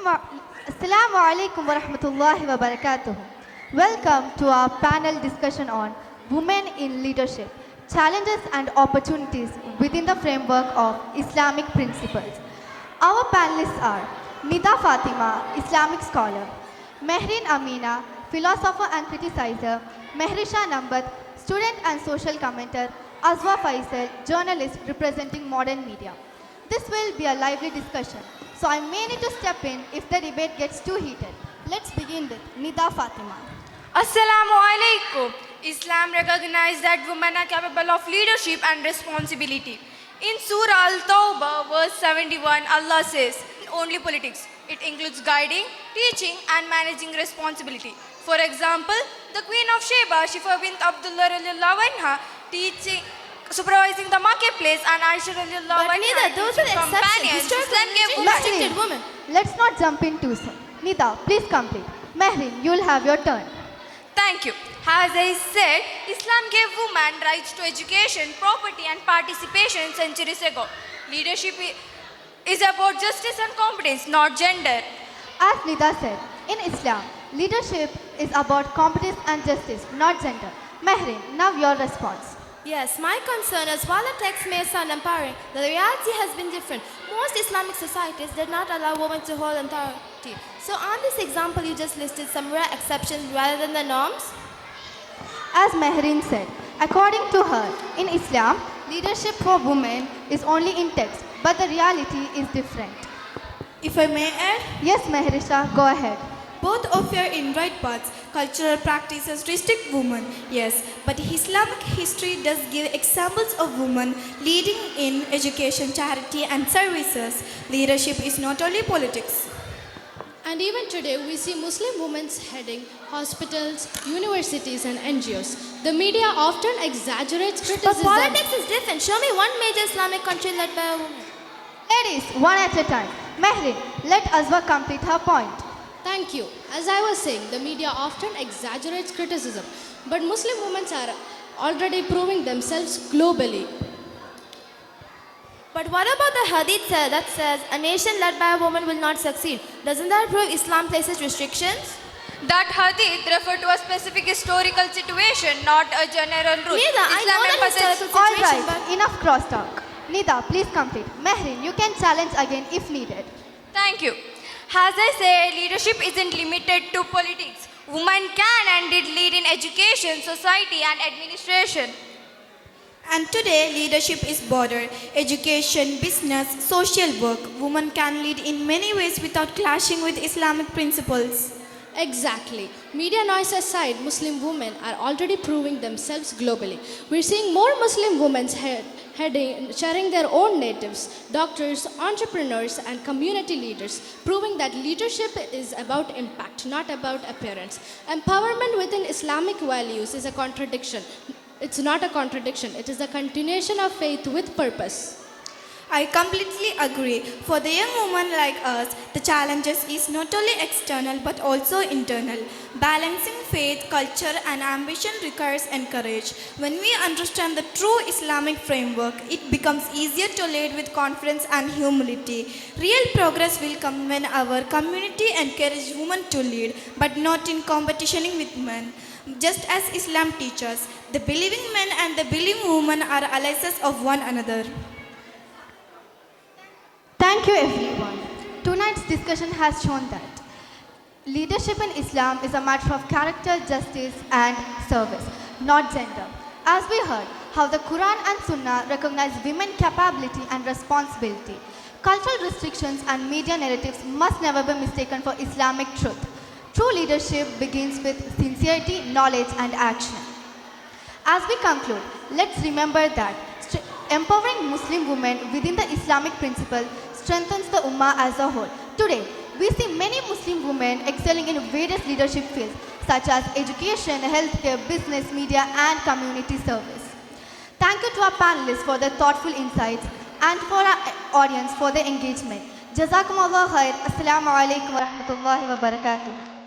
Assalamu alaikum wa rahmatullahi wa barakatuh. Welcome to our panel discussion on Women in Leadership, Challenges and Opportunities within the framework of Islamic Principles. Our panelists are Nida Fatima, Islamic scholar; Mehreen Amina, philosopher and criticizer; Mehrisha Nambat, student and social commentator; Azwa Faisal, journalist representing modern media. This will be a lively discussion, so I may need to step in if the debate gets too heated. Let's begin with Nida Fatima. Assalamu alaikum. Islam recognizes that women are capable of leadership and responsibility. In Surah Al-Tawbah, verse 71, Allah says, only politics. It includes guiding, teaching and managing responsibility. For example, the Queen of Sheba, Shifa bint Abdullah radiallahu anha, supervising the marketplace, and Aisha radiallahu anha, those are the companions. Islam gave women restricted women. Let's not jump in too soon. Nida, please complete. Mehreen, you'll have your turn. Thank you. As I said, Islam gave women rights to education, property and participation centuries ago. Leadership is about justice and competence, not gender. As Nida said, in Islam, leadership is about competence and justice, not gender. Mehreen, now your response. Yes, my concern is while the text may sound empowering, the reality has been different. Most Islamic societies did not allow women to hold authority. So on this example, you just listed some rare exceptions rather than the norms? As Mehreen said, according to her, in Islam, leadership for women is only in text, but the reality is different. If I may add, Yes, Mehrisha, go ahead. both of you are in right paths. Cultural practices restrict women, yes, but Islamic history does give examples of women leading in education, charity and services. Leadership is not only politics. And even today, we see Muslim women heading hospitals, universities, and NGOs. The media often exaggerates But criticism. politics is different. Show me one major Islamic country led by a woman. Ladies, one at a time. Mehreen, let Azwa complete her point. Thank you. As I was saying, the media often exaggerates criticism, but Muslim women are already proving themselves globally. But what about the hadith that says a nation led by a woman will not succeed? Doesn't that prove Islam places restrictions? That hadith referred to a specific historical situation, not a general rule. Nida, I know that emphasizes- historical All situation, right, enough crosstalk. Nida, please complete. Mehreen, you can challenge again if needed. Thank you. As I say, leadership isn't limited to politics. Women can and did lead in education, society and administration. And today, leadership is broader. Education, business, social work. Women can lead in many ways without clashing with Islamic principles. Exactly. Media noise aside, Muslim women are already proving themselves globally. We're seeing more Muslim women sharing their own natives, doctors, entrepreneurs, and community leaders, proving that leadership is about impact, not about appearance. Empowerment within Islamic values is a contradiction. It's not a contradiction, it is a continuation of faith with purpose. I completely agree. For the young women like us, the challenges is not only external but also internal. Balancing faith, culture and ambition requires courage. When we understand the true Islamic framework, it becomes easier to lead with confidence and humility. Real progress will come when our community encourages women to lead, but not in competition with men. Just as Islam teaches, the believing men and the believing women are allies of one another. Thank you, everyone. Tonight's discussion has shown that leadership in Islam is a matter of character, justice, and service, not gender. As we heard, how the Quran and Sunnah recognize women's capability and responsibility. Cultural restrictions and media narratives must never be mistaken for Islamic truth. True leadership begins with sincerity, knowledge, and action. As we conclude, let's remember that empowering Muslim women within the Islamic principle strengthens the Ummah as a whole. Today, we see many Muslim women excelling in various leadership fields such as education, healthcare, business, media, and community service. Thank you to our panelists for their thoughtful insights and for our audience for their engagement. Jazakumullah khair. Assalamu alaikum wa rahmatullahi wa barakatuh.